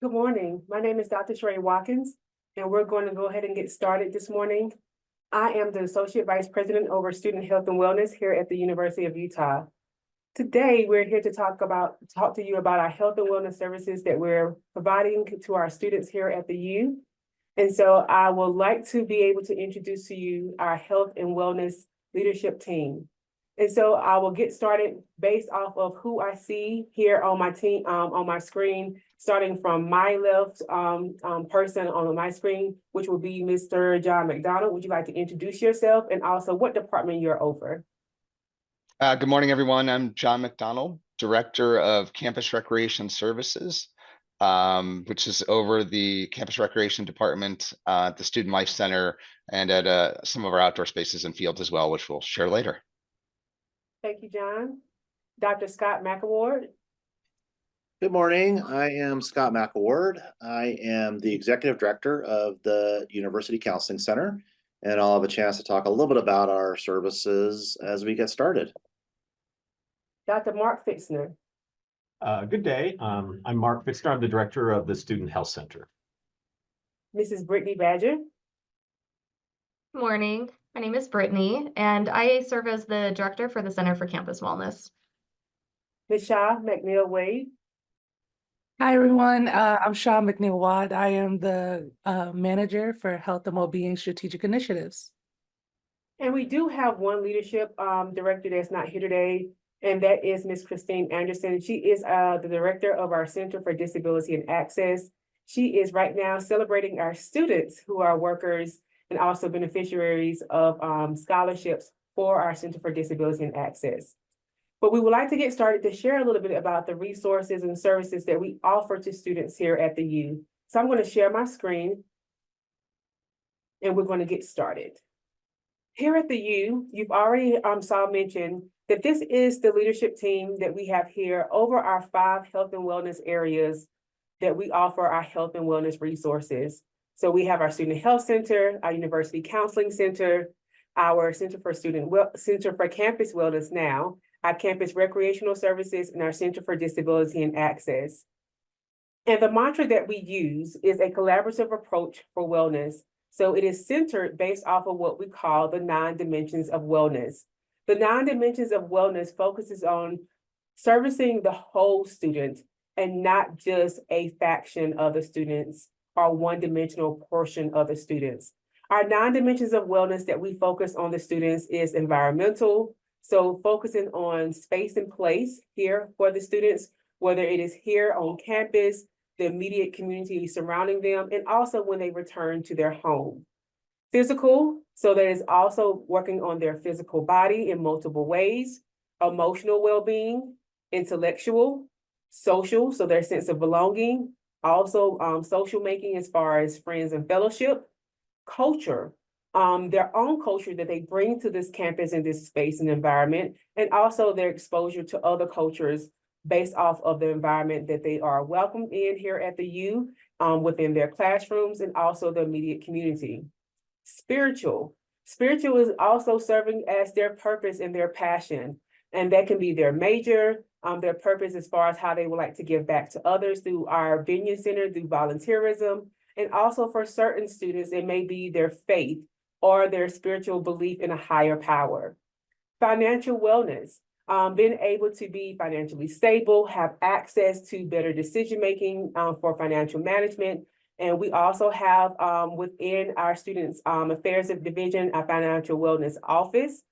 Good morning. My name is Dr. Sheree Watkins, and we're going to go ahead and get started this morning. I am the Associate Vice President over Student Health and Wellness here at the University of Utah. Today, we're here to talk to you about our health and wellness services that we're providing to our students here at the U. And so I would like to be able to introduce to you our health and wellness leadership team. And so I will get started based off of who I see here on my team, on my screen, starting from my left person on my screen, which will be Mr. John McDonald. Would you like to introduce yourself and also what department you're over? Good morning, everyone. I'm John McDonald, Director of Campus Recreation Services, which is over the Campus Recreation Department, the Student Life Center, and at some of our outdoor spaces and fields as well, which we'll share later. Thank you, John. Dr. Scott McAward. Good morning. I am Scott McAward. I am the Executive Director of the University Counseling Center, and I'll have a chance to talk a little bit about our services as we get started. Dr. Mark Fitzner. Good day. I'm Mark Fitzner. I'm the Director of the Student Health Center. Mrs. Brittany Badger. Good morning. My name is Brittany, and I serve as the Director for the Center for Campus Wellness. Ms. Shaw McNeil Wade. Hi, everyone. I'm Shaw McNeil Wad. I am the Manager for Health and Wellbeing Strategic Initiatives. And we do have one leadership director that's not here today, and that is Ms. Christine Anderson. She is the Director of our Center for Disability and Access. She is right now celebrating our students who are workers and also beneficiaries of scholarships for our Center for Disability and Access. But we would like to get started to share a little bit about the resources and services that we offer to students here at the U. So I'm going to share my screen and we're going to get started. Here at the U, you've already saw mentioned that this is the leadership team that we have here over our 5 health and wellness areas that we offer our health and wellness resources. So we have our Student Health Center, our University Counseling Center, our Center for Campus Wellness now, our Campus Recreational Services, and our Center for Disability and Access. And the mantra that we use is a collaborative approach for wellness. So it is centered based off of what we call the 9 dimensions of wellness. The 9 dimensions of wellness focuses on servicing the whole student and not just a faction of the students or one-dimensional portion of the students. Our 9 dimensions of wellness that we focus on the students is environmental, so focusing on space and place here for the students, whether it is here on campus, the immediate community surrounding them, and also when they return to their home. Physical, so that is also working on their physical body in multiple ways. Emotional well-being, intellectual, social, so their sense of belonging, also social making as far as friends and fellowship, culture, their own culture that they bring to this campus and this space and environment, and also their exposure to other cultures based off of the environment that they are welcomed in here at the U, within their classrooms and also the immediate community. Spiritual is also serving as their purpose and their passion, and that can be their major, their purpose as far as how they would like to give back to others through our Vineyard Center, through volunteerism, and also for certain students, it may be their faith or their spiritual belief in a higher power. Financial wellness, being able to be financially stable, have access to better decision-making for financial management. And we also have within our Students Affairs Division, our Financial Wellness Office,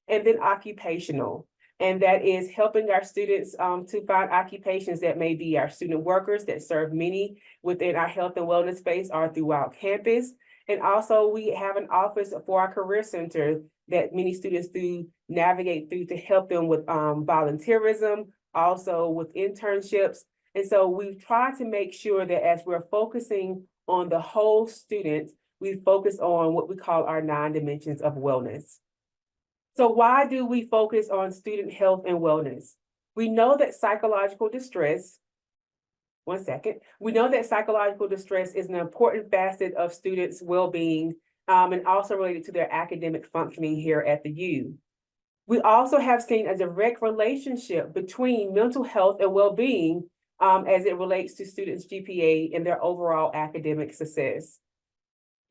and then occupational. And that is helping our students to find occupations that may be our student workers that serve many within our health and wellness space or throughout campus. And also we have an office for our career center that many students do navigate through to help them with volunteerism, also with internships. And so we try to make sure that as we're focusing on the whole student, we focus on what we call our 9 dimensions of wellness. So why do we focus on student health and wellness? We know that psychological distress, we know that psychological distress is an important facet of students' well-being and also related to their academic functioning here at the U. We also have seen a direct relationship between mental health and well-being as it relates to students' GPA and their overall academic success.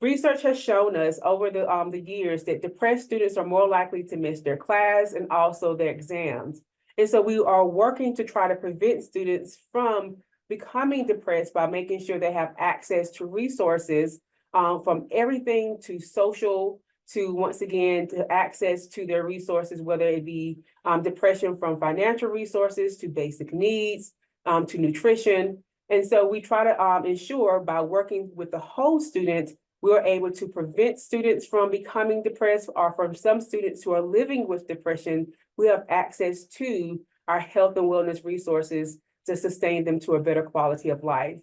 Research has shown us over the years that depressed students are more likely to miss their class and also their exams. And so we are working to try to prevent students from becoming depressed by making sure they have access to resources, from everything to social to, once again, to access to their resources, whether it be depression from financial resources to basic needs, to nutrition. And so we try to ensure by working with the whole student, we are able to prevent students from becoming depressed, or from some students who are living with depression, we have access to our health and wellness resources to sustain them to a better quality of life.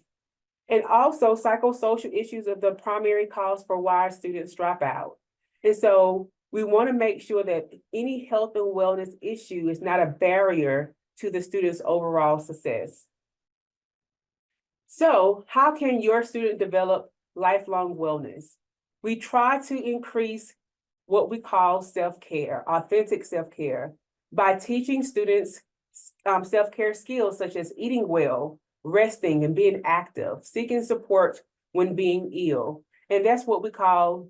And also psychosocial issues are the primary cause for why students drop out. And so we want to make sure that any health and wellness issue is not a barrier to the student's overall success. So how can your student develop lifelong wellness? We try to increase what we call self-care, authentic self-care, by teaching students self-care skills such as eating well, resting and being active, seeking support when being ill. And that's what we call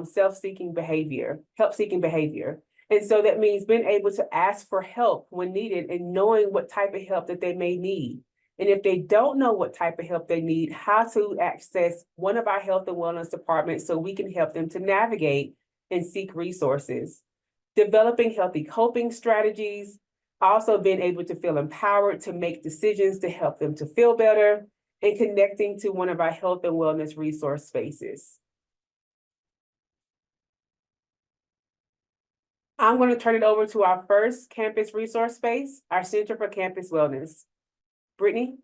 self-seeking behavior, help-seeking behavior. And so that means being able to ask for help when needed and knowing what type of help that they may need. And if they don't know what type of help they need, how to access one of our health and wellness departments so we can help them to navigate and seek resources. Developing healthy coping strategies, also being able to feel empowered to make decisions to help them to feel better, and connecting to one of our health and wellness resource spaces. I'm going to turn it over to our first campus resource space, our Center for Campus Wellness. Brittany?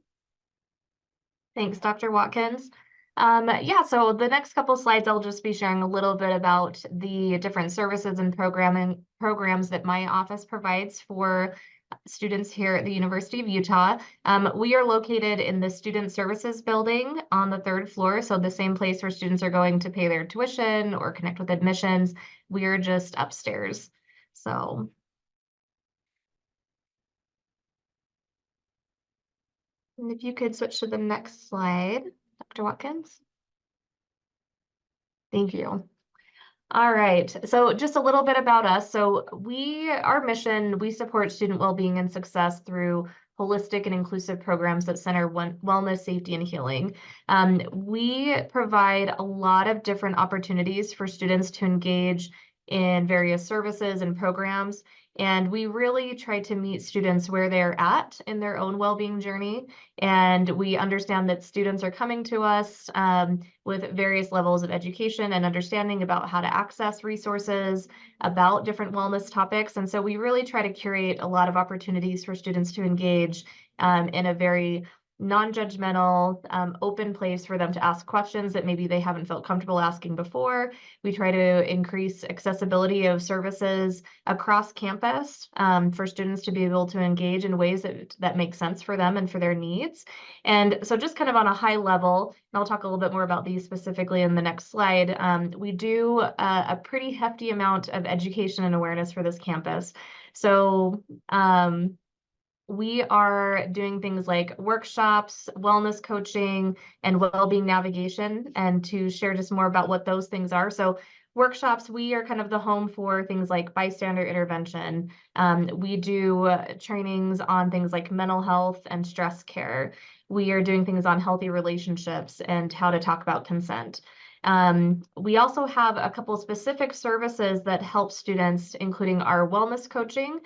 Thanks, Dr. Watkins. Yeah, so the next couple slides, I'll just be sharing a little bit about the different services and programs that my office provides for students here at the University of Utah. We are located in the Student Services Building on the 3rd floor, so the same place where students are going to pay their tuition or connect with admissions. We are just upstairs. So and if you could switch to the next slide, Dr. Watkins. Thank you. All right, so just a little bit about us. So our mission, we support student well-being and success through holistic and inclusive programs that center wellness, safety, and healing. We provide a lot of different opportunities for students to engage in various services and programs. And we really try to meet students where they're at in their own well-being journey. And we understand that students are coming to us with various levels of education and understanding about how to access resources, about different wellness topics. And so we really try to curate a lot of opportunities for students to engage in a very non-judgmental, open place for them to ask questions that maybe they haven't felt comfortable asking before. We try to increase accessibility of services across campus for students to be able to engage in ways that make sense for them and for their needs. And so just kind of on a high level, and I'll talk a little bit more about these specifically in the next slide, we do a pretty hefty amount of education and awareness for this campus. So we are doing things like workshops, wellness coaching, and well-being navigation. And to share just more about what those things are. So workshops, we are kind of the home for things like bystander intervention. We do trainings on things like mental health and stress care. We are doing things on healthy relationships and how to talk about consent. We also have a couple specific services that help students, including our wellness coaching,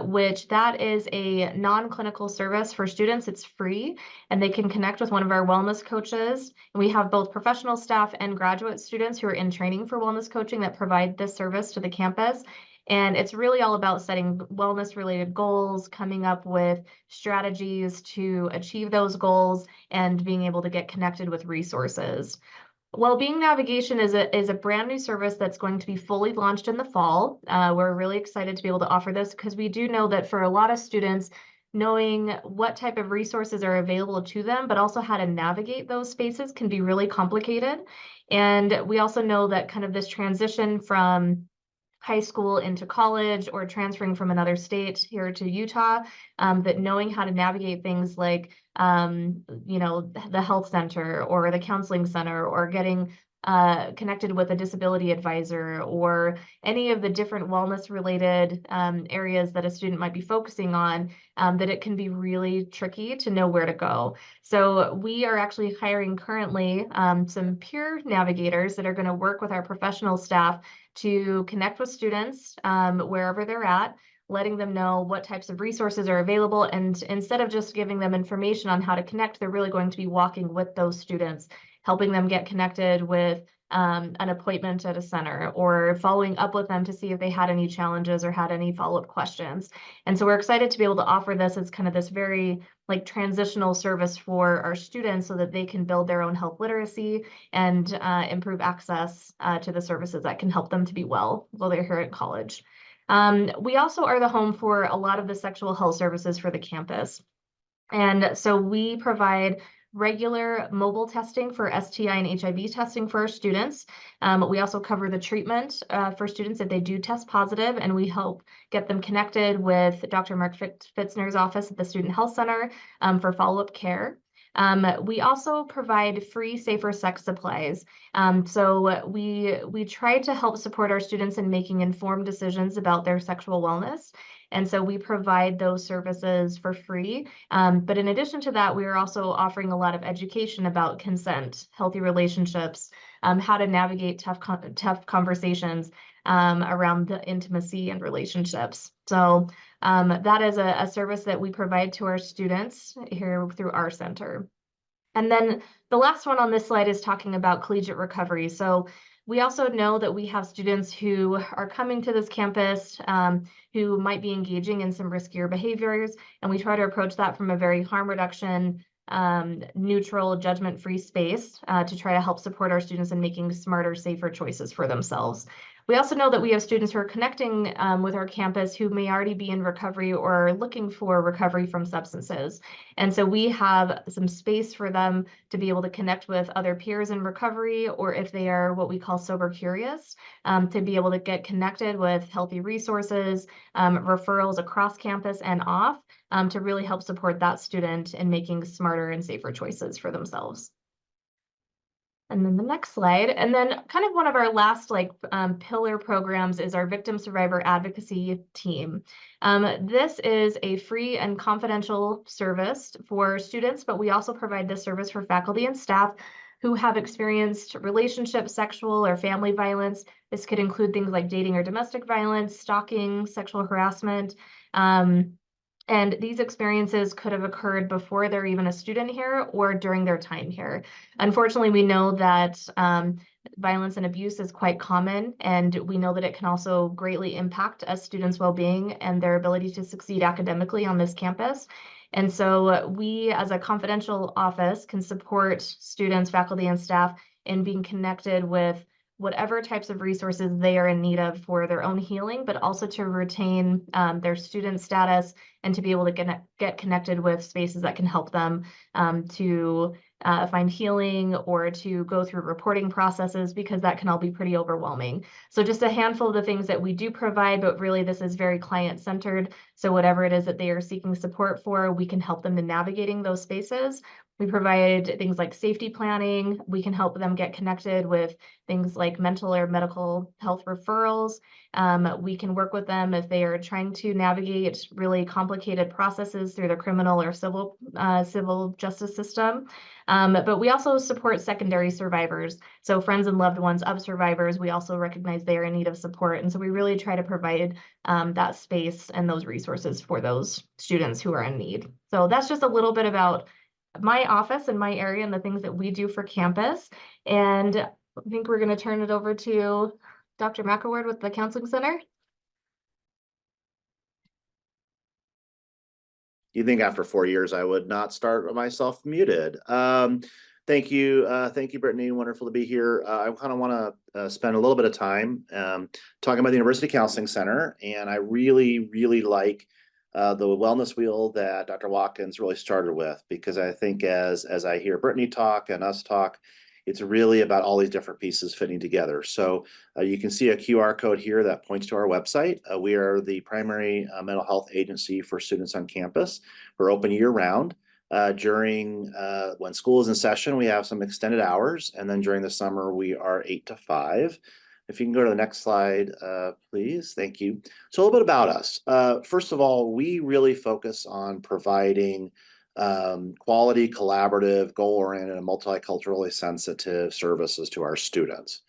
which that is a non-clinical service for students. It's free, and they can connect with one of our wellness coaches. And we have both professional staff and graduate students who are in training for wellness coaching that provide this service to the campus. And it's really all about setting wellness-related goals, coming up with strategies to achieve those goals, and being able to get connected with resources. Wellbeing Navigation is a brand new service that's going to be fully launched in the fall. We're really excited to be able to offer this because we do know that for a lot of students, knowing what type of resources are available to them, but also how to navigate those spaces can be really complicated. And we also know that kind of this transition from high school into college or transferring from another state here to Utah, that knowing how to navigate things like you know, the health center or the counseling center, or getting connected with a disability advisor, or any of the different wellness related areas that a student might be focusing on, that it can be really tricky to know where to go. So we are actually hiring currently some peer navigators that are going to work with our professional staff to connect with students wherever they're at, letting them know what types of resources are available. And instead of just giving them information on how to connect, they're really going to be walking with those students, helping them get connected with an appointment at a center, or following up with them to see if they had any challenges or had any follow-up questions. And so we're excited to be able to offer this as kind of this very like transitional service for our students so that they can build their own health literacy and improve access to the services that can help them to be well while they're here at college. We also are the home for a lot of the sexual health services for the campus. And so we provide regular mobile testing for STI and HIV testing for our students. We also cover the treatment for students if they do test positive, and we help get them connected with Dr. Mark Fitzner's office at the Student Health Center for follow-up care. We also provide free safer sex supplies. So we try to help support our students in making informed decisions about their sexual wellness. And so we provide those services for free. But in addition to that, we are also offering a lot of education about consent, healthy relationships, how to navigate tough conversations around the intimacy and relationships. So that is a service that we provide to our students here through our center. And then the last one on this slide is talking about collegiate recovery. So we also know that we have students who are coming to this campus who might be engaging in some riskier behaviors, and we try to approach that from a very harm reduction, neutral, judgment-free space to try to help support our students in making smarter, safer choices for themselves. We also know that we have students who are connecting with our campus who may already be in recovery or looking for recovery from substances. And so we have some space for them to be able to connect with other peers in recovery, or if they are what we call sober curious, to be able to get connected with healthy resources, referrals across campus and off, to really help support that student in making smarter and safer choices for themselves. And then the next slide, and then kind of one of our last pillar programs is our victim survivor advocacy team. This is a free and confidential service for students, but we also provide this service for faculty and staff who have experienced relationship, sexual, or family violence. This could include things like dating or domestic violence, stalking, sexual harassment. And these experiences could have occurred before they're even a student here or during their time here. Unfortunately, we know that violence and abuse is quite common, and we know that it can also greatly impact a student's well-being and their ability to succeed academically on this campus. And so we, as a confidential office, can support students, faculty, and staff in being connected with whatever types of resources they are in need of for their own healing, but also to retain their student status and to be able to get connected with spaces that can help them to find healing or to go through reporting processes, because that can all be pretty overwhelming. So just a handful of the things that we do provide, but really this is very client-centered. So whatever it is that they are seeking support for, we can help them in navigating those spaces. We provide things like safety planning. We can help them get connected with things like mental or medical health referrals. We can work with them if they are trying to navigate really complicated processes through the criminal or civil justice system. But we also support secondary survivors. So friends and loved ones of survivors, we also recognize they are in need of support. And so we really try to provide that space and those resources for those students who are in need. So that's just a little bit about my office and my area and the things that we do for campus. And I think we're going to turn it over to Dr. McAward with the Counseling Center. You think after 4 years I would not start myself muted? Thank you, Brittany. Wonderful to be here. I kind of want to spend a little bit of time talking about the University Counseling Center, and I really like the wellness wheel that Dr. Watkins really started with, because I think as I hear Brittany talk and us talk, it's really about all these different pieces fitting together. So you can see a QR code here that points to our website. We are the primary mental health agency for students on campus. We're open year round. During when school is in session, we have some extended hours, and then during the summer, we are 8 to 5. If you can go to the next slide, please. Thank you. So a little bit about us. First of all, we really focus on providing quality, collaborative, goal-oriented, and multiculturally sensitive services to our students.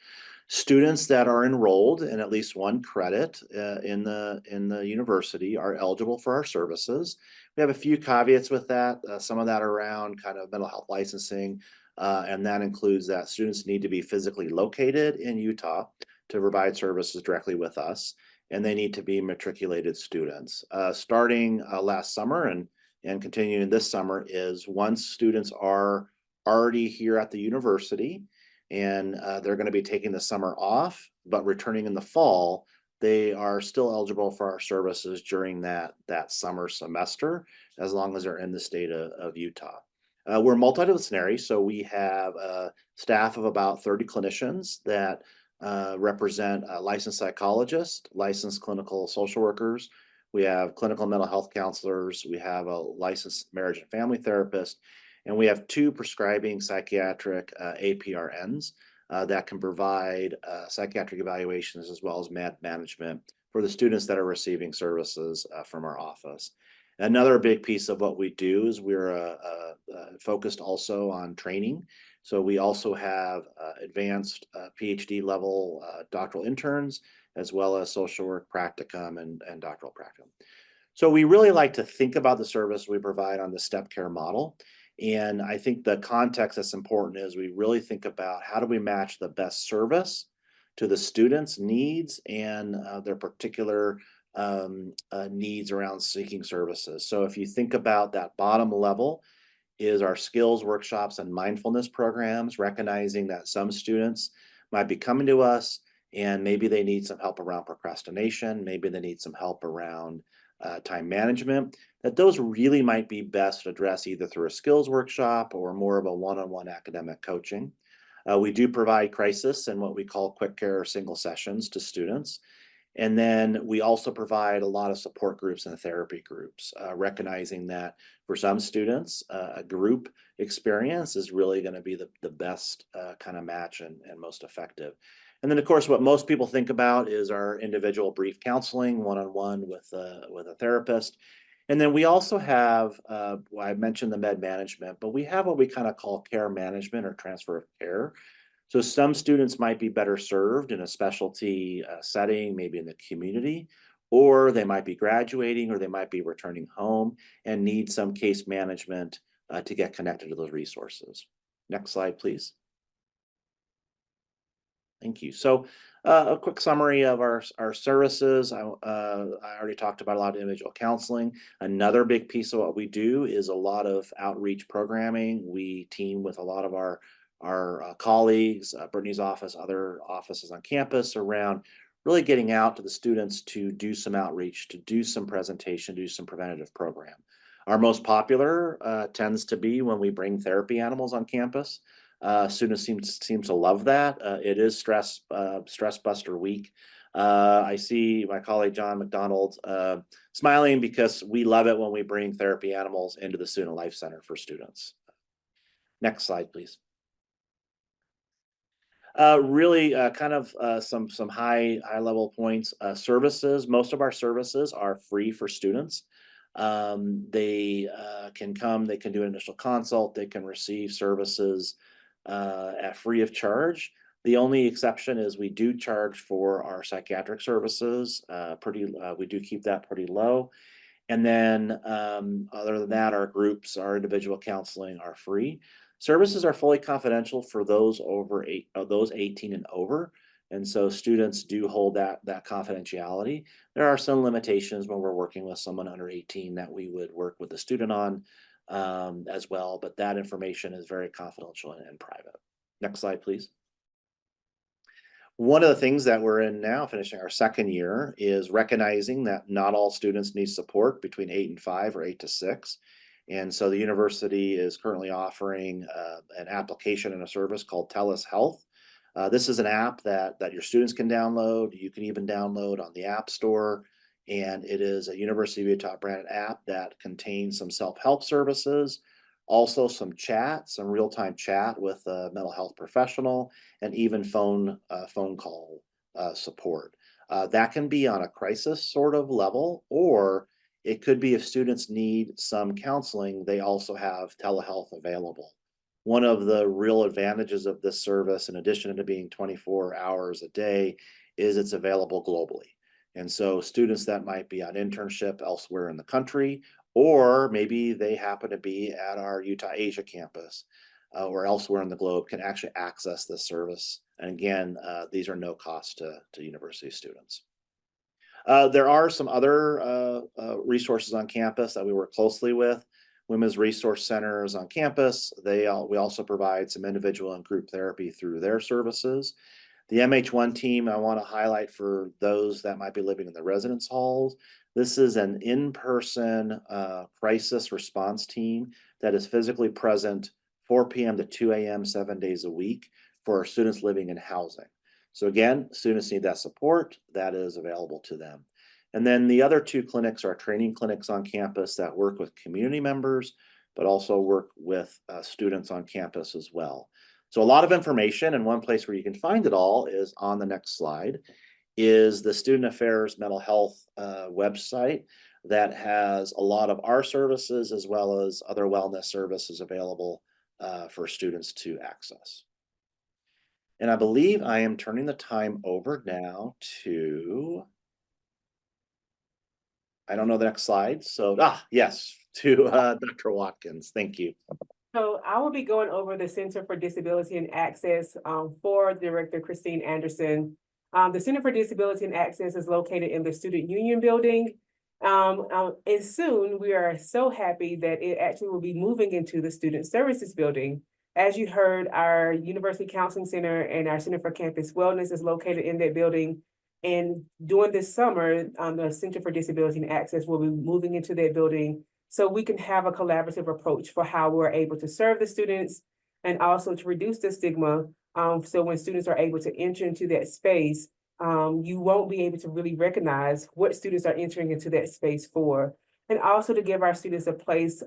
Students that are enrolled in at least one credit in the university are eligible for our services. We have a few caveats with that. Some of that around kind of mental health licensing, and that includes that students need to be physically located in Utah to provide services directly with us, and they need to be matriculated students. Starting last summer and continuing this summer is once students are already here at the university, and they're going to be taking the summer off, but returning in the fall, they are still eligible for our services during that summer semester, as long as they're in the state of Utah. We're multidisciplinary, so we have a staff of about 30 clinicians that represent licensed psychologists, licensed clinical social workers. We have clinical mental health counselors. We have a licensed marriage and family therapist. And we have 2 prescribing psychiatric APRNs that can provide psychiatric evaluations as well as management for the students that are receiving services from our office. Another big piece of what we do is we're focused also on training. So we also have advanced PhD level doctoral interns, as well as social work practicum and doctoral practicum. So we really like to think about the service we provide on the step care model. And I think the context that's important is we really think about how do we match the best service to the students' needs and their particular needs around seeking services. So if you think about that bottom level is our skills workshops and mindfulness programs, recognizing that some students might be coming to us and maybe they need some help around procrastination, maybe they need some help around time management, that those really might be best addressed either through a skills workshop or more of a one-on-one academic coaching. We do provide crisis and what we call quick care or single sessions to students. And then we also provide a lot of support groups and therapy groups, recognizing that for some students, a group experience is really going to be the best kind of match and most effective. And then, of course, what most people think about is our individual brief counseling, one-on-one with a therapist. And then we also have, I mentioned the med management, but we have what we kind of call care management or transfer of care. So some students might be better served in a specialty setting, maybe in the community, or they might be graduating or they might be returning home and need some case management to get connected to those resources. Next slide, please. Thank you. So a quick summary of our services. I already talked about a lot of individual counseling. Another big piece of what we do is a lot of outreach programming. We team with a lot of our colleagues, Brittany's office, other offices on campus around really getting out to the students to do some outreach, to do some presentation, do some preventative program. Our most popular tends to be when we bring therapy animals on campus. Students seem to love that. It is Stress Buster Week. I see my colleague John McDonald smiling because we love it when we bring therapy animals into the Student Life Center for students. Next slide, please. Really kind of some high level points. Services, most of our services are free for students. They can come, they can do an initial consult, they can receive services at free of charge. The only exception is we do charge for our psychiatric services. We do keep that pretty low. And then other than that, our groups, our individual counseling are free. Services are fully confidential for those 18 and over. And so students do hold that confidentiality. There are some limitations when we're working with someone under 18 that we would work with the student on as well, but that information is very confidential and private. Next slide, please. One of the things that we're in now, finishing our second year, is recognizing that not all students need support between 8 and 5 or 8 to 6. And so the university is currently offering an application and a service called TELUS Health. This is an app that your students can download. You can even download on the App Store. And it is a University of Utah branded app that contains some self-help services Also some chat, some real-time chat with a mental health professional, and even phone call support. That can be on a crisis sort of level, or it could be if students need some counseling, they also have telehealth available. One of the real advantages of this service, in addition to being 24 hours a day, is it's available globally. And so students that might be on internship elsewhere in the country, or maybe they happen to be at our Utah Asia campus or elsewhere in the globe, can actually access this service. And again, these are no cost to university students. There are some other resources on campus that we work closely with. Women's Resource Centers on campus. We also provide some individual and group therapy through their services. The MH1 team, I want to highlight for those that might be living in the residence halls. This is an in-person crisis response team that is physically present 4 p.m. to 2 a.m. 7 days a week for our students living in housing. So again, students need that support that is available to them. And then the other 2 clinics are training clinics on campus that work with community members, but also work with students on campus as well. So a lot of information, and one place where you can find it all is on the next slide, is the Student Affairs Mental Health website that has a lot of our services as well as other wellness services available for students to access. And I believe I am turning the time over now to, I don't know the next slide. So, yes, to Dr. Watkins. Thank you. So I will be going over the Center for Disability and Access for Director Christine Anderson. The Center for Disability and Access is located in the Student Union Building. And soon we are so happy that it actually will be moving into the Student Services Building. As you heard, our University Counseling Center and our Center for Campus Wellness is located in that building. And during this summer, the Center for Disability and Access will be moving into that building so we can have a collaborative approach for how we're able to serve the students and also to reduce the stigma. So when students are able to enter into that space, you won't be able to really recognize what students are entering into that space for. And also to give our students a place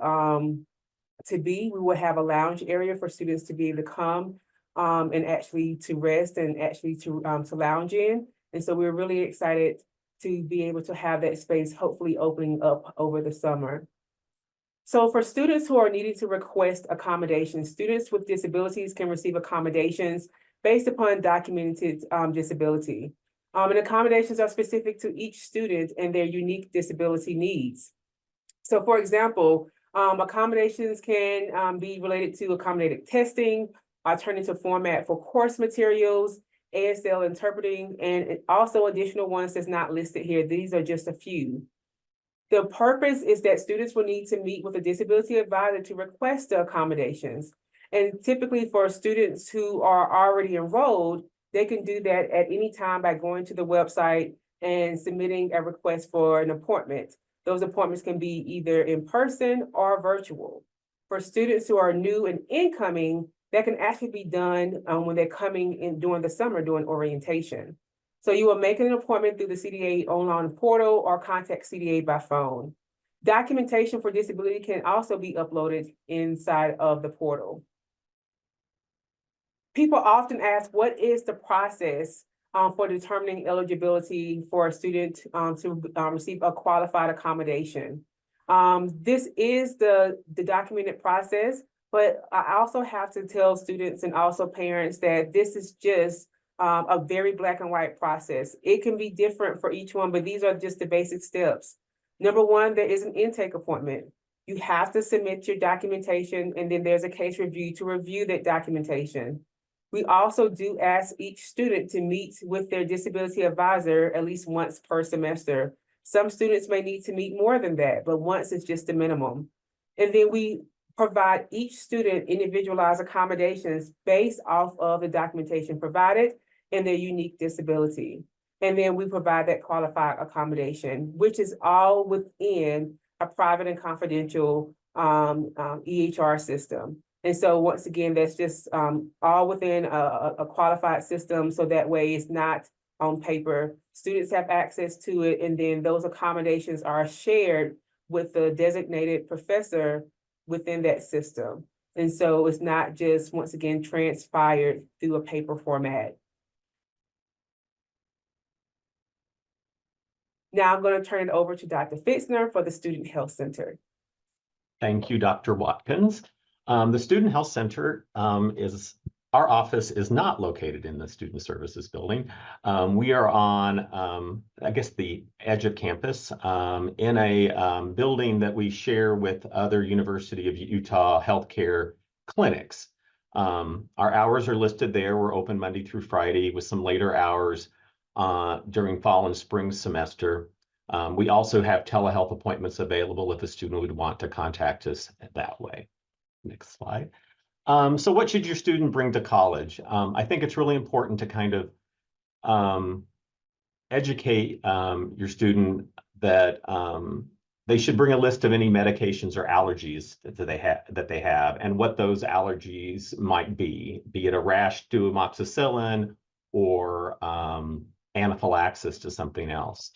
to be. We will have a lounge area for students to be able to come and actually to rest and actually to lounge in. And so we're really excited to be able to have that space hopefully opening up over the summer. So for students who are needing to request accommodations, students with disabilities can receive accommodations based upon documented disability. And accommodations are specific to each student and their unique disability needs. So for example, accommodations can be related to accommodated testing, alternative format for course materials, ASL interpreting, and also additional ones that's not listed here. These are just a few. The purpose is that students will need to meet with a disability advisor to request the accommodations. And typically for students who are already enrolled, they can do that at any time by going to the website and submitting a request for an appointment. Those appointments can be either in person or virtual. For students who are new and incoming, that can actually be done when they're coming in during the summer during orientation. So you will make an appointment through the CDA online portal or contact CDA by phone. Documentation for disability can also be uploaded inside of the portal. People often ask, what is the process for determining eligibility for a student to receive a qualified accommodation? This is the documented process, but I also have to tell students and also parents that this is just a very black and white process. It can be different for each one, but these are just the basic steps. Number one, there is an intake appointment. You have to submit your documentation, and then there's a case review to review that documentation. We also do ask each student to meet with their disability advisor at least once per semester. Some students may need to meet more than that, but once is just the minimum. And then we provide each student individualized accommodations based off of the documentation provided and their unique disability. And then we provide that qualified accommodation, which is all within a private and confidential EHR system. And so once again, that's just all within a qualified system. So that way it's not on paper. Students have access to it. And then those accommodations are shared with the designated professor within that system. And so it's not just, once again, transpired through a paper format. Now I'm going to turn it over to Dr. Fitzner for the Student Health Center. Thank you, Dr. Watkins. The Student Health Center our office is not located in the Student Services building. We are on, I guess, the edge of campus in a building that we share with other University of Utah healthcare clinics. Our hours are listed there. We're open Monday through Friday with some later hours during fall and spring semester. We also have telehealth appointments available if a student would want to contact us that way. Next slide. So what should your student bring to college? I think it's really important to kind of educate your student that they should bring a list of any medications or allergies that they have and what those allergies might be it a rash to amoxicillin or anaphylaxis to something else.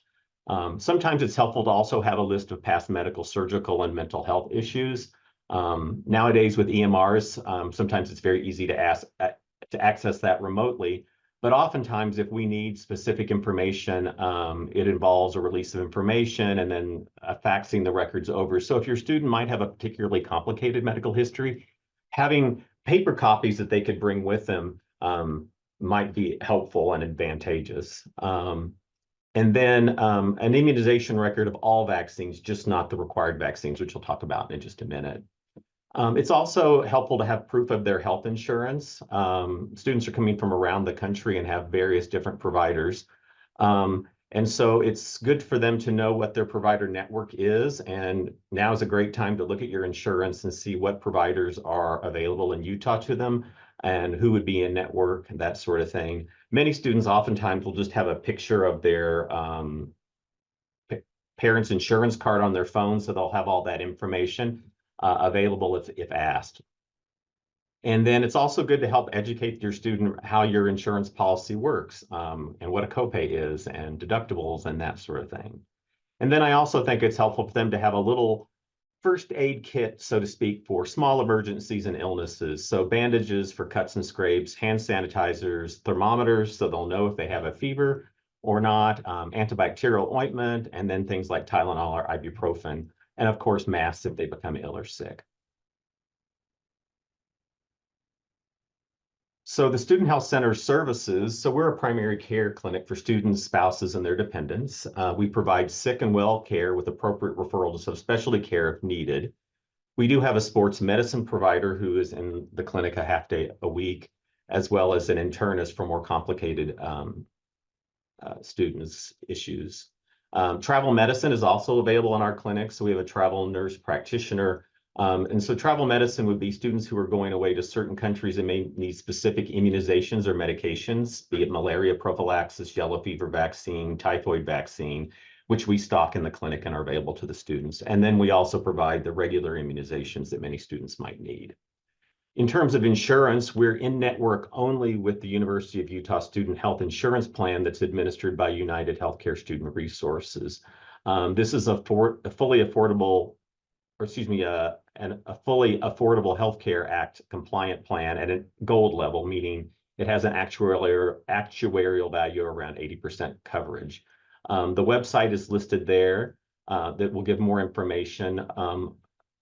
Sometimes it's helpful to also have a list of past medical, surgical, and mental health issues. Nowadays with EMRs, sometimes it's very easy to access that remotely, but oftentimes if we need specific information, it involves a release of information and then faxing the records over. So if your student might have a particularly complicated medical history, having paper copies that they could bring with them might be helpful and advantageous. And then an immunization record of all vaccines, just not the required vaccines, which we'll talk about in just a minute. It's also helpful to have proof of their health insurance. Students are coming from around the country and have various different providers. And so it's good for them to know what their provider network is. And now is a great time to look at your insurance and see what providers are available in Utah to them and who would be in network and that sort of thing. Many students oftentimes will just have a picture of their parents' insurance card on their phone, so they'll have all that information available if asked. And then it's also good to help educate your student how your insurance policy works and what a copay is and deductibles and that sort of thing. And then I also think it's helpful for them to have a little first aid kit, so to speak, for small emergencies and illnesses. So bandages for cuts and scrapes, hand sanitizers, thermometers, so they'll know if they have a fever or not, antibacterial ointment, and then things like Tylenol or ibuprofen, and of course, masks if they become ill or sick. So the Student Health Center services, so we're a primary care clinic for students, spouses, and their dependents. We provide sick and well care with appropriate referral to subspecialty care if needed. We do have a sports medicine provider who is in the clinic a half day a week, as well as an internist for more complicated students' issues. Travel medicine is also available in our clinic, so we have a travel nurse practitioner. And so travel medicine would be students who are going away to certain countries and may need specific immunizations or medications, be it malaria prophylaxis, yellow fever vaccine, typhoid vaccine, which we stock in the clinic and are available to the students. And then we also provide the regular immunizations that many students might need. In terms of insurance, we're in network only with the University of Utah Student Health Insurance Plan that's administered by United Healthcare Student Resources. This is a fully affordable, or excuse me, a fully affordable Healthcare Act compliant plan at a gold level, meaning it has an actuarial value around 80% coverage. The website is listed there that will give more information.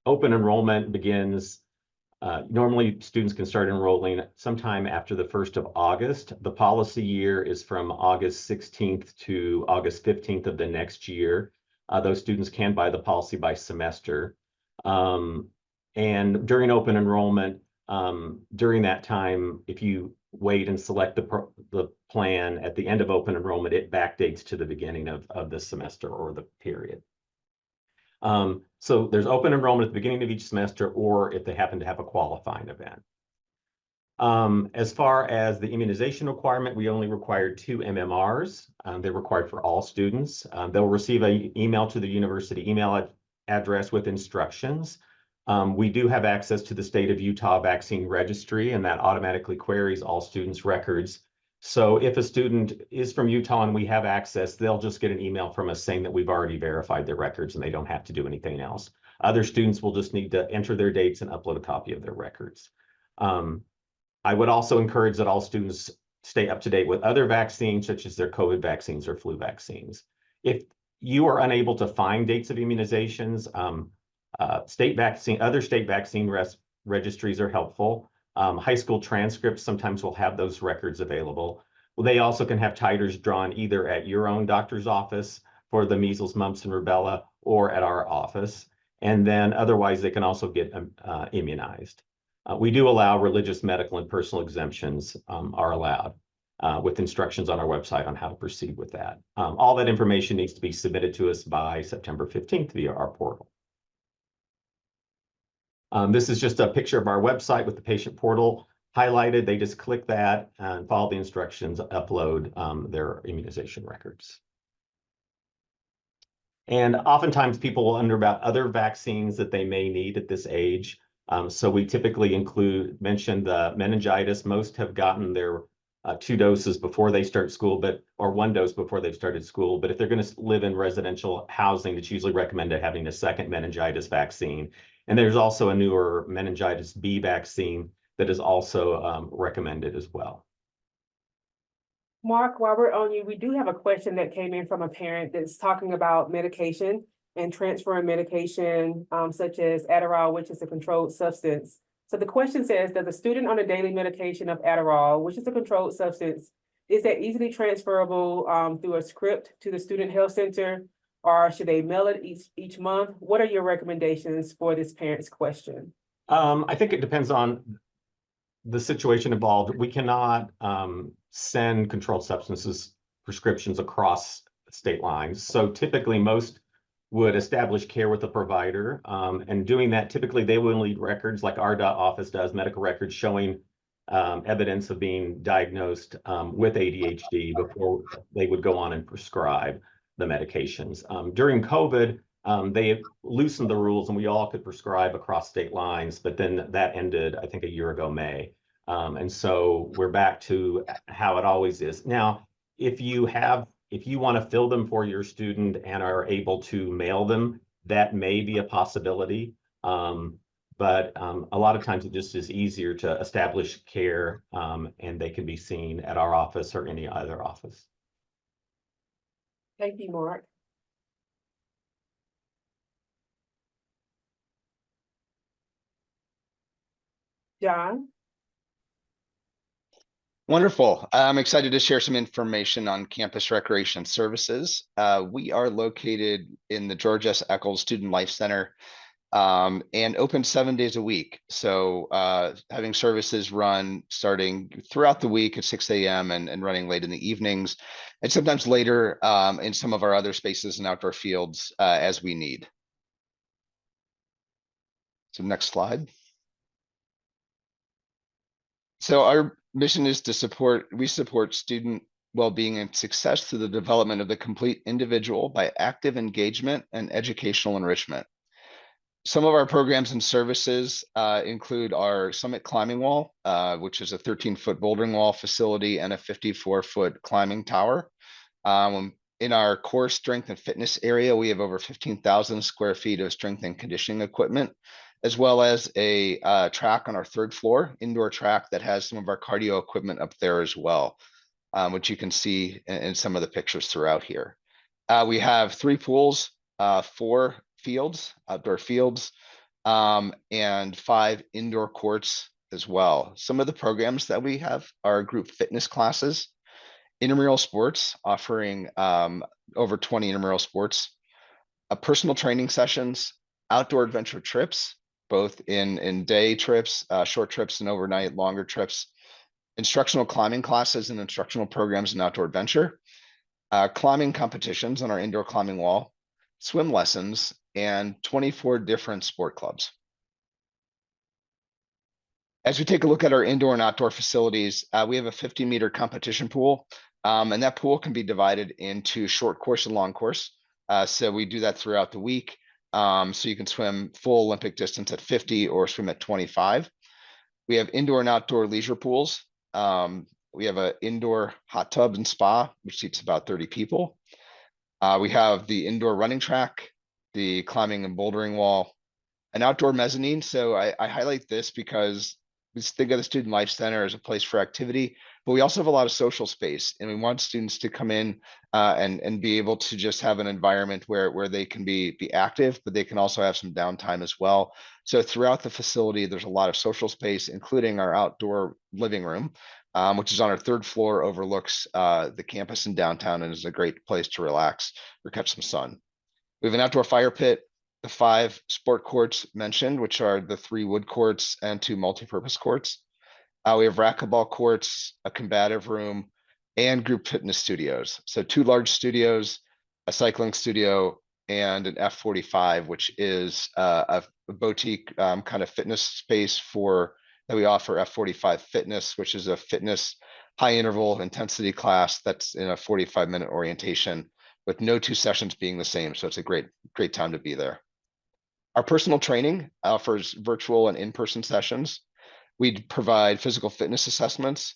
Open enrollment begins, normally students can start enrolling sometime after the 1st of August. The policy year is from August 16th to August 15th of the next year. Those students can buy the policy by semester. And during open enrollment, during that time, if you wait and select the plan at the end of open enrollment, it backdates to the beginning of the semester or the period. So there's open enrollment at the beginning of each semester, or if they happen to have a qualifying event. As far as the immunization requirement, we only require 2 MMRs. They're required for all students. They'll receive an email to the university email address with instructions. We do have access to the State of Utah Vaccine Registry, and that automatically queries all students' records. So if a student is from Utah and we have access, they'll just get an email from us saying that we've already verified their records and they don't have to do anything else. Other students will just need to enter their dates and upload a copy of their records. I would also encourage that all students stay up to date with other vaccines, such as their COVID vaccines or flu vaccines. If you are unable to find dates of immunizations, other state vaccine registries are helpful. High school transcripts sometimes will have those records available. Well, they also can have titers drawn either at your own doctor's office for the measles, mumps, and rubella, or at our office. And then otherwise, they can also get immunized. We do allow religious, medical, and personal exemptions are allowed with instructions on our website on how to proceed with that. All that information needs to be submitted to us by September 15th via our portal. This is just a picture of our website with the patient portal highlighted. They just click that and follow the instructions, upload their immunization records. And oftentimes people will wonder about other vaccines that they may need at this age. So we typically mention the meningitis. Most have gotten their 2 doses before they start school, or 1 dose before they've started school. But if they're going to live in residential housing, it's usually recommended having a second meningitis vaccine. And there's also a newer meningitis B vaccine that is also recommended as well. Mark, while we're on you, we do have a question that came in from a parent that's talking about medication and transferring medication, such as Adderall, which is a controlled substance. So the question says, does a student on a daily medication of Adderall, which is a controlled substance, is that easily transferable through a script to the student health center, or should they mail it each month? What are your recommendations for this parent's question? I think it depends on the situation involved. We cannot send controlled substances prescriptions across state lines. So typically most would establish care with the provider. And doing that, typically they will need records like our office does, medical records showing evidence of being diagnosed with ADHD before they would go on and prescribe the medications. During COVID, they loosened the rules and we all could prescribe across state lines, but then that ended, I think, a year ago, May. And so we're back to how it always is. Now, if you want to fill them for your student and are able to mail them, that may be a possibility. But a lot of times it just is easier to establish care and they can be seen at our office or any other office. Thank you, Mark. John? Wonderful. I'm excited to share some information on campus recreation services. We are located in the George S. Eccles Student Life Center and open 7 days a week. So having services run starting throughout the week at 6 a.m. and running late in the evenings, and sometimes later in some of our other spaces and outdoor fields as we need. So next slide. So our mission is to support student well-being and success through the development of the complete individual by active engagement and educational enrichment. Some of our programs and services include our Summit Climbing Wall, which is a 13-foot bouldering wall facility and a 54-foot climbing tower. In our core strength and fitness area, we have over 15,000 square feet of strength and conditioning equipment, as well as a track on our 3rd floor, indoor track that has some of our cardio equipment up there as well, which you can see in some of the pictures throughout here. We have 3 pools, 4 fields, outdoor fields, and 5 indoor courts as well. Some of the programs that we have are group fitness classes, intramural sports, offering over 20 intramural sports, personal training sessions, outdoor adventure trips, both in day trips, short trips, and overnight longer trips, instructional climbing classes and instructional programs in outdoor adventure, climbing competitions on our indoor climbing wall, swim lessons, and 24 different sport clubs. As we take a look at our indoor and outdoor facilities, we have a 50-meter competition pool, and that pool can be divided into short course and long course. So we do that throughout the week. So you can swim full Olympic distance at 50 or swim at 25. We have indoor and outdoor leisure pools. We have an indoor hot tub and spa, which seats about 30 people. We have the indoor running track, the climbing and bouldering wall, An outdoor mezzanine. So I highlight this because we think of the Student Life Center as a place for activity, but we also have a lot of social space, and we want students to come in and be able to just have an environment where they can be active, but they can also have some downtime as well. So throughout the facility, there's a lot of social space, including our outdoor living room, which is on our 3rd floor, overlooks the campus in downtown, and is a great place to relax or catch some sun. We have an outdoor fire pit, the 5 sport courts mentioned, which are the 3 wood courts and 2 multipurpose courts. We have racquetball courts, a combative room, and group fitness studios. So 2 large studios, a cycling studio, and an F45, which is a boutique kind of fitness space that we offer, F45 Fitness, which is a fitness high interval intensity class that's in a 45-minute orientation, with no 2 sessions being the same. So it's a great time to be there. Our personal training offers virtual and in-person sessions. We provide physical fitness assessments,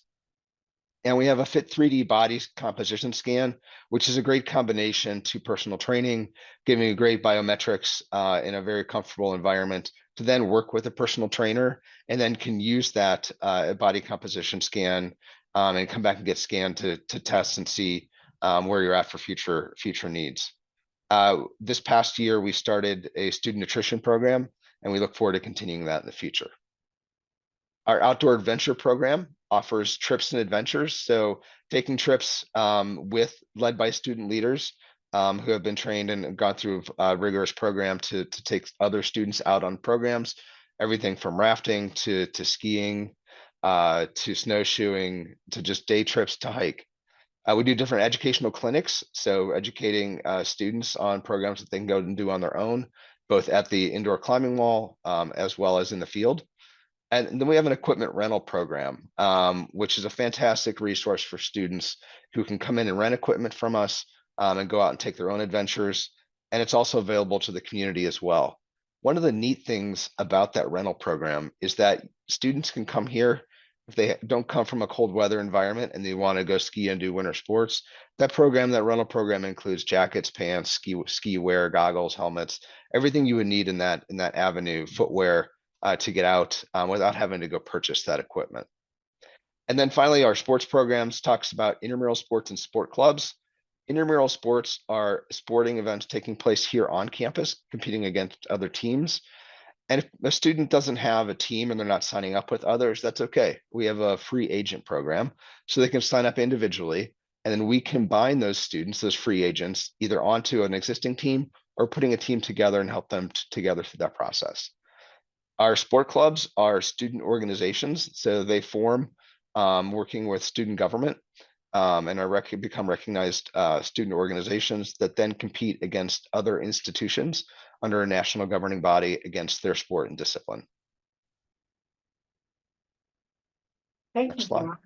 and we have a Fit 3D body composition scan, which is a great combination to personal training, giving you great biometrics in a very comfortable environment to then work with a personal trainer, and then can use that body composition scan and come back and get scanned to test and see where you're at for future needs. This past year, we started a student nutrition program, and we look forward to continuing that in the future. Our outdoor adventure program offers trips and adventures. So taking trips led by student leaders who have been trained and gone through a rigorous program to take other students out on programs, everything from rafting to skiing, to snowshoeing, to just day trips to hike. We do different educational clinics, so educating students on programs that they can go and do on their own, both at the indoor climbing wall as well as in the field. And then we have an equipment rental program, which is a fantastic resource for students who can come in and rent equipment from us and go out and take their own adventures. And it's also available to the community as well. One of the neat things about that rental program is that students can come here if they don't come from a cold weather environment and they want to go ski and do winter sports. That rental program includes jackets, pants, ski wear, goggles, helmets, everything you would need in that avenue, footwear, to get out without having to go purchase that equipment. And then finally, our sports programs talks about intramural sports and sport clubs. Intramural sports are sporting events taking place here on campus, competing against other teams. And if a student doesn't have a team and they're not signing up with others, that's okay. We have a free agent program, so they can sign up individually, and then we combine those students, those free agents, either onto an existing team or putting a team together and help them together through that process. Our sport clubs are student organizations, so they form working with student government and become recognized student organizations that then compete against other institutions under a national governing body against their sport and discipline. Thank Next you, slide. John.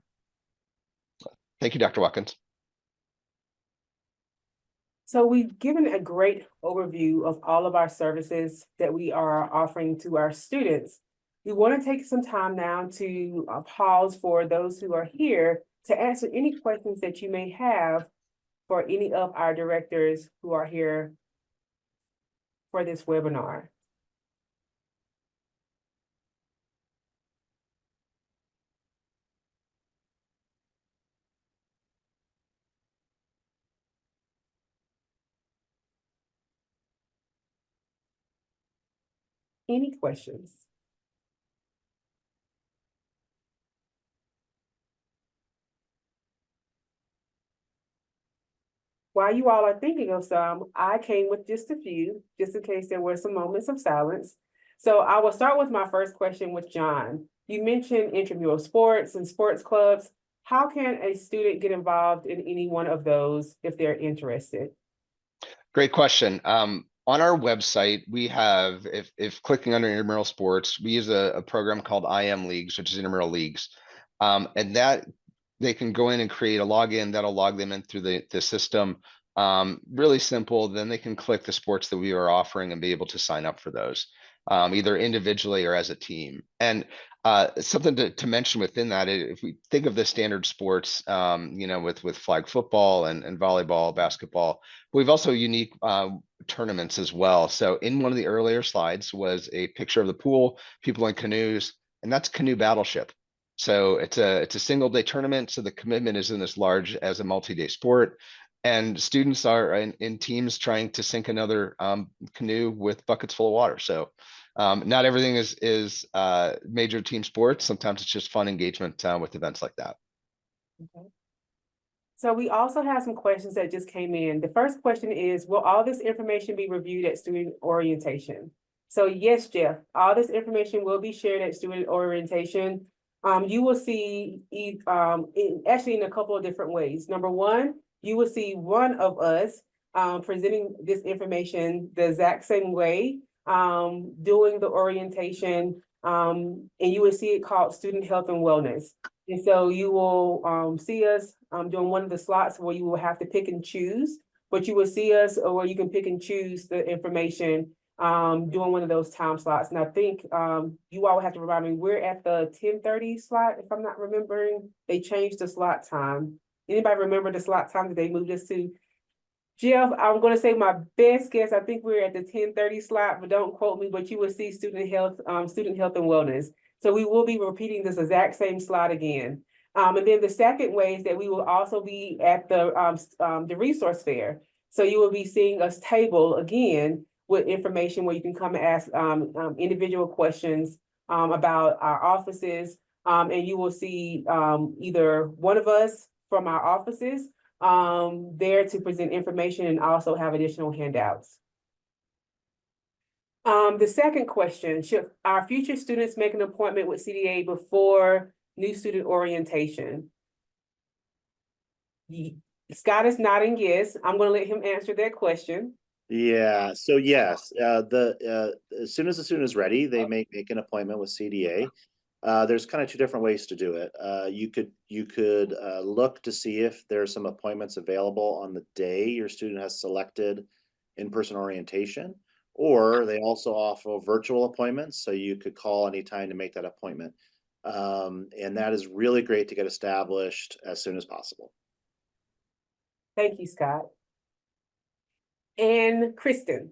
Thank you, Dr. Watkins. So we've given a great overview of all of our services that we are offering to our students. We want to take some time now to pause for those who are here to answer any questions that you may have for any of our directors who are here for this webinar. Any questions? While you all are thinking of some, I came with just a few, just in case there were some moments of silence. So I will start with my first question with John. You mentioned intramural sports and sports clubs. How can a student get involved in any one of those if they're interested? Great question. On our website, we have, if clicking under intramural sports, we use a program called IM Leagues, which is intramural leagues. And that they can go in and create a login that'll log them in through the system. Really simple. Then they can click the sports that we are offering and be able to sign up for those, either individually or as a team. And Something to mention within that, if we think of the standard sports, with flag football and volleyball, basketball, we've also unique tournaments as well. So in one of the earlier slides was a picture of the pool, people in canoes, and that's Canoe Battleship. So it's a single day tournament. So the commitment isn't as large as a multi-day sport. And students are in teams trying to sink another canoe with buckets full of water. So not everything is major team sports. Sometimes it's just fun engagement with events like that. Okay. So we also have some questions that just came in. The first question is, will all this information be reviewed at student orientation? So yes, Jeff, all this information will be shared at student orientation. You will see actually in a couple of different ways. Number one, you will see one of us presenting this information the exact same way, doing the orientation, and you will see it called Student Health and Wellness. And so you will see us doing one of the slots where you will have to pick and choose, but you will see us where you can pick and choose the information doing one of those time slots. And I think you all have to remind me, we're at the 10:30 slot, if I'm not remembering. They changed the slot time. Anybody remember the slot time that they moved us to? Jeff, I'm gonna say my best guess, I think we're at the 10:30 slot, but don't quote me, but you will see student health and wellness. So we will be repeating this exact same slide again. And then the second way is that we will also be at the resource fair. So you will be seeing us table again with information where you can come and ask individual questions about our offices. And you will see either one of us from our offices there to present information and also have additional handouts. The second question, should our future students make an appointment with CDA before new student orientation? Scott is nodding yes. I'm going to let him answer that question. Yeah, so yes, as soon as the student is ready, they may make an appointment with CDA. There's kind of two different ways to do it. You could look to see if there's some appointments available on the day your student has selected in-person orientation, or they also offer virtual appointments, so you could call anytime to make that appointment. And that is really great to get established as soon as possible. Thank you, Scott. And Kristen,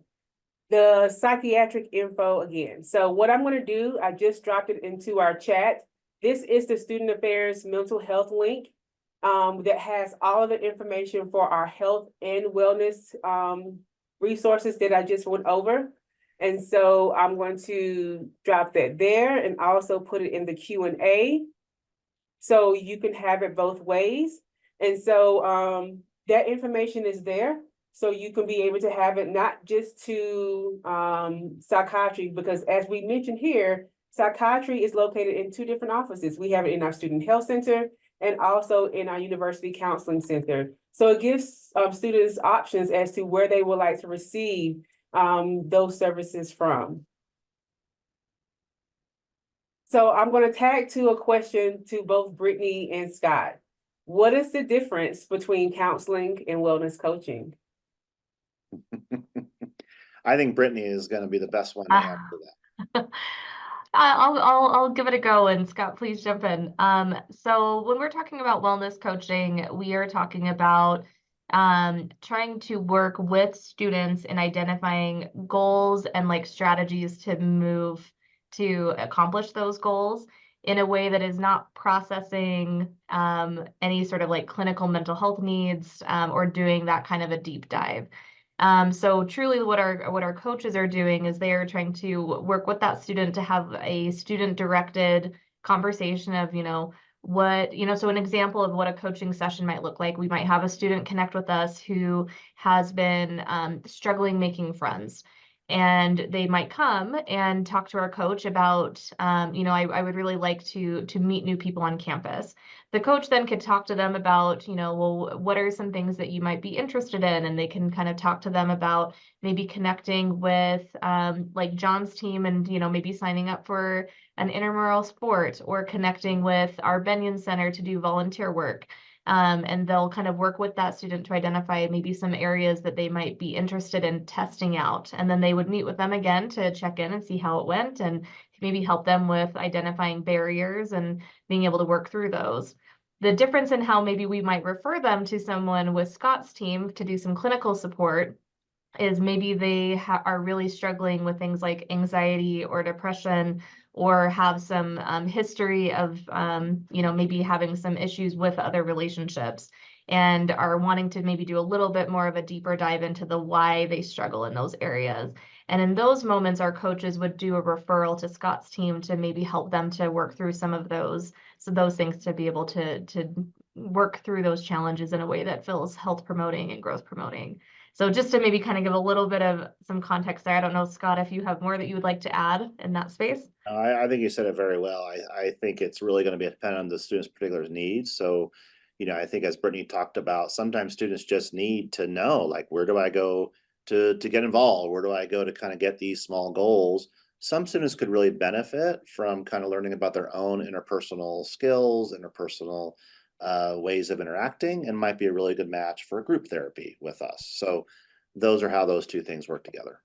the psychiatric info again. So what I'm going to do, I just dropped it into our chat. This is the Student Affairs Mental Health link that has all of the information for our health and wellness resources that I just went over. And so I'm going to drop that there and also put it in the Q&A. So you can have it both ways. And so that information is there. So you can be able to have it not just to psychiatry, because as we mentioned here, psychiatry is located in two different offices. We have it in our Student Health Center and also in our University Counseling Center. So it gives students options as to where they would like to receive those services from. So I'm going to tag to a question to both Brittany and Scott. What is the difference between counseling and wellness coaching? I think Brittany is going to be the best one to answer that. I'll give it a go, and Scott, please jump in. So when we're talking about wellness coaching, we are talking about trying to work with students in identifying goals and like strategies to move to accomplish those goals in a way that is not processing any sort of like clinical mental health needs or doing that kind of a deep dive. So truly what our coaches are doing is they are trying to work with that student to have a student directed conversation of, so an example of what a coaching session might look like. We might have a student connect with us who has been struggling making friends. And they might come and talk to our coach about, I would really like to meet new people on campus. The coach then could talk to them about, well, what are some things that you might be interested in? And they can kind of talk to them about maybe connecting with like John's team and, maybe signing up for an intramural sport or connecting with our Benyon Center to do volunteer work. And they'll kind of work with that student to identify maybe some areas that they might be interested in testing out. And then they would meet with them again to check in and see how it went and maybe help them with identifying barriers and being able to work through those. The difference in how maybe we might refer them to someone with Scott's team to do some clinical support is maybe they are really struggling with things like anxiety or depression, or have some history of, maybe having some issues with other relationships, and are wanting to maybe do a little bit more of a deeper dive into the why they struggle in those areas. And in those moments, our coaches would do a referral to Scott's team to maybe help them to work through some of those, so those things, to be able to work through those challenges in a way that feels health promoting and growth promoting. So just to maybe kind of give a little bit of some context there. I don't know, Scott, if you have more that you would like to add in that space. I think you said it very well. I think it's really going to be dependent on the student's particular needs. So, I think as Brittany talked about, sometimes students just need to know, like, where do I go to get involved? Where do I go to kind of get these small goals? Some students could really benefit from kind of learning about their own interpersonal skills, interpersonal ways of interacting, and might be a really good match for group therapy with us. So those are how those two things work together.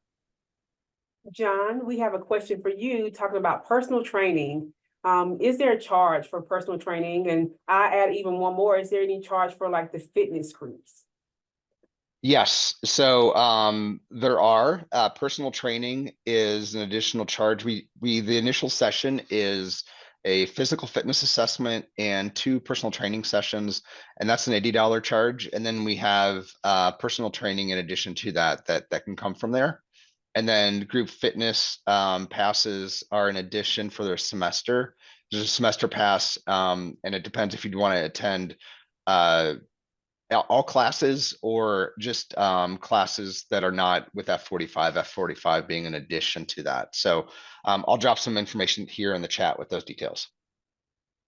John, we have a question for you talking about personal training. Is there a charge for personal training? And I add even one more, is there any charge for like the fitness groups? Yes, so there are personal training is an additional charge. The initial session is a physical fitness assessment and 2 personal training sessions, and that's an $80 charge. And then we have personal training in addition to that can come from there. And then group fitness passes are an addition for their semester. There's a semester pass, and it depends if you'd want to attend all classes or just classes that are not with F45, F45 being an addition to that. So I'll drop some information here in the chat with those details.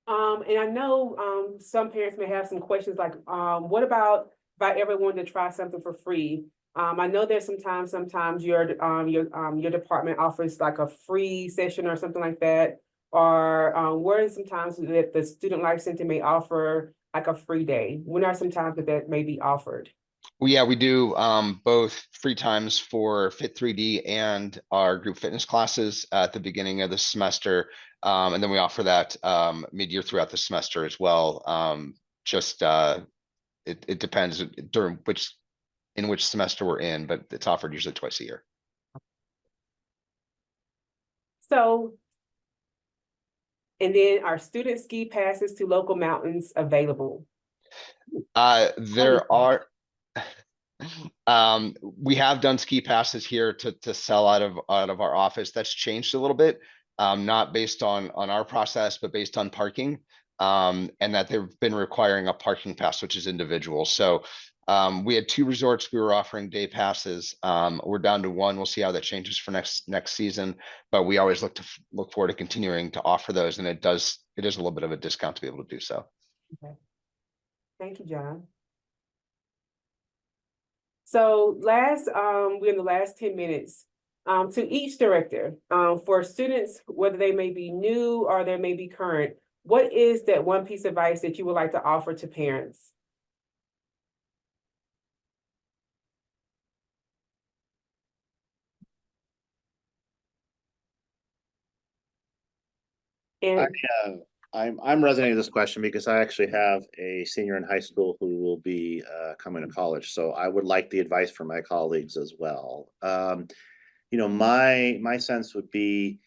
And I know some parents may have some questions like, what about if I ever wanted to try something for free? I know there's sometimes your department offers like a free session or something like that, or where sometimes that the Student Life Center may offer like a free day. When are some times that may be offered? Well, yeah, we do both free times for Fit3D and our group fitness classes at the beginning of the semester. And then we offer that mid-year throughout the semester as well. It depends during which semester we're in, but it's offered usually twice a year. So, and then are student ski passes to local mountains available? There are. We have done ski passes here to sell out of our office. That's changed a little bit, not based on our process, but based on parking, and that they've been requiring a parking pass, which is individual. So we had 2 resorts we were offering day passes. We're down to 1. We'll see how that changes for next season, but we always look forward to continuing to offer those, and it is a little bit of a discount to be able to do so. Okay. Thank you, John. So we're in the last 10 minutes. To each director, for students, whether they may be new or they may be current, what is that one piece of advice that you would like to offer to parents? And I'm resonating with this question because I actually have a senior in high school who will be coming to college. So I would like the advice from my colleagues as well. My sense would be,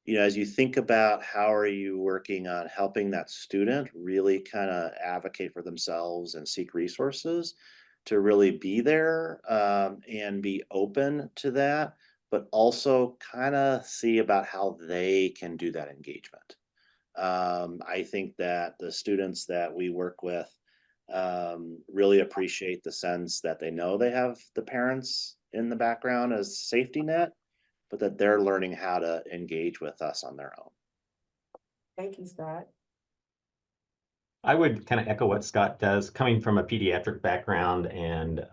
as you think about how are you working on helping that student really kind of advocate for themselves and seek resources to really be there and be open to that, but also kind of see about how they can do that engagement. I think that the students that we work with really appreciate the sense that they know they have the parents in the background as safety net, but that they're learning how to engage with us on their own. thank you, Scott. I would kind of echo what Scott does, coming from a pediatric background and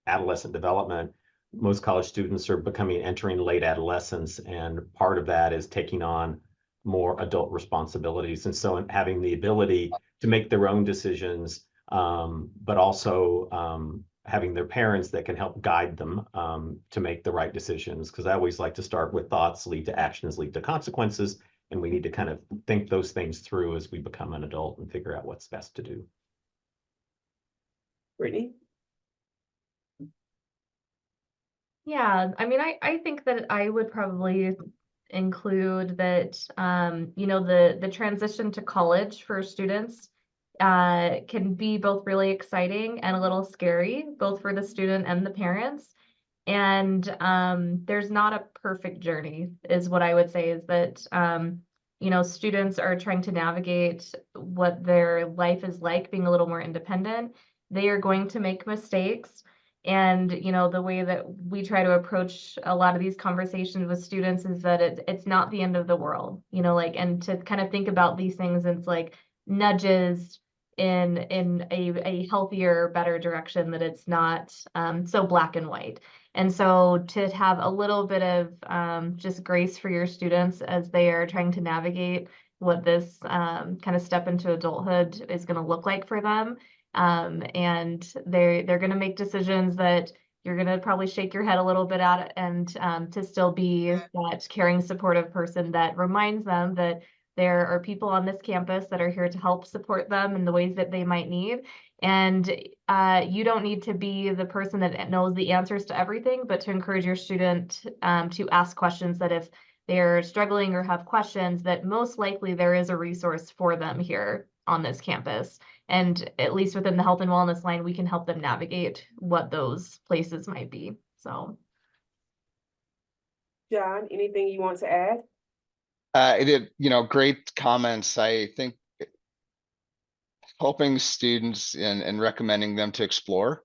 adolescent development. Most college students are entering late adolescence, and part of that is taking on more adult responsibilities. And so having the ability to make their own decisions, but also having their parents that can help guide them to make the right decisions. Because I always like to start with thoughts lead to actions, lead to consequences. And we need to kind of think those things through as we become an adult and figure out what's best to do. Brittany? Yeah, I mean, I think that I would probably include that, you know, the transition to college for students can be both really exciting and a little scary, both for the student and the parents. And there's not a perfect journey, is what I would say, is that you know, students are trying to navigate what their life is like, being a little more independent. They are going to make mistakes. And, you know, the way that we try to approach a lot of these conversations with students is that it's not the end of the world, you know, like, and to kind of think about these things, it's like nudges in a healthier, better direction, that it's not so black and white. And so to have a little bit of just grace for your students as they are trying to navigate what this kind of step into adulthood is going to look like for them. And they're going to make decisions that you're going to probably shake your head a little bit at, and to still be that caring, supportive person that reminds them that there are people on this campus that are here to help support them in the ways that they might need. And you don't need to be the person that knows the answers to everything, but to encourage your student to ask questions, that if they're struggling or have questions, that most likely there is a resource for them here on this campus. And at least within the health and wellness line, we can help them navigate what those places might be. So. John, anything you want to add? Great comments. I think helping students and recommending them to explore,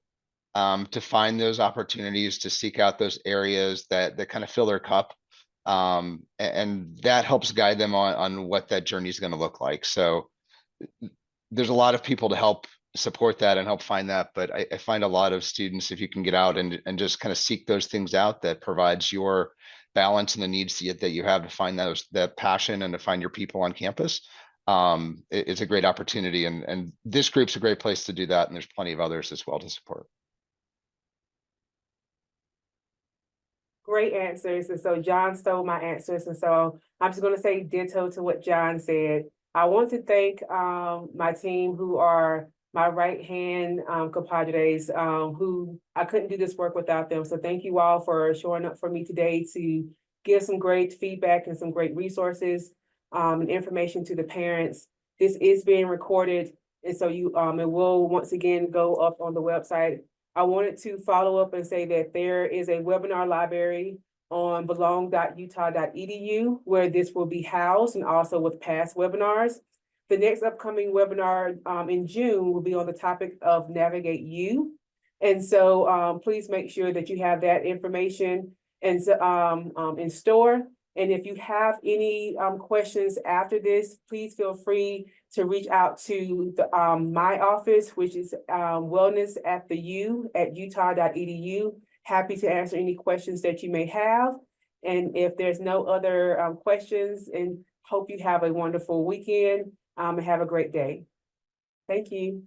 to find those opportunities, to seek out those areas that kind of fill their cup. And that helps guide them on what that journey is going to look like. So there's a lot of people to help support that and help find that. But I find a lot of students, if you can get out and just kind of seek those things out, that provides your balance and the needs that you have to find that passion and to find your people on campus. It's a great opportunity, and this group's a great place to do that. And there's plenty of others as well to support. Great answers. And so John stole my answers. And so I'm just going to say ditto to what John said. I want to thank my team, who are my right-hand compadres, who I couldn't do this work without them. So thank you all for showing up for me today to give some great feedback and some great resources and information to the parents. This is being recorded, and so it will once again go up on the website. I wanted to follow up and say that there is a webinar library on belong.utah.edu where this will be housed, and also with past webinars. The next upcoming webinar in June will be on the topic of Navigate You. And so please make sure that you have that information in store. And if you have any questions after this, please feel free to reach out to my office, which is wellness@utah.edu. Happy to answer any questions that you may have. And if there's no other questions, and hope you have a wonderful weekend and have a great day. Thank you.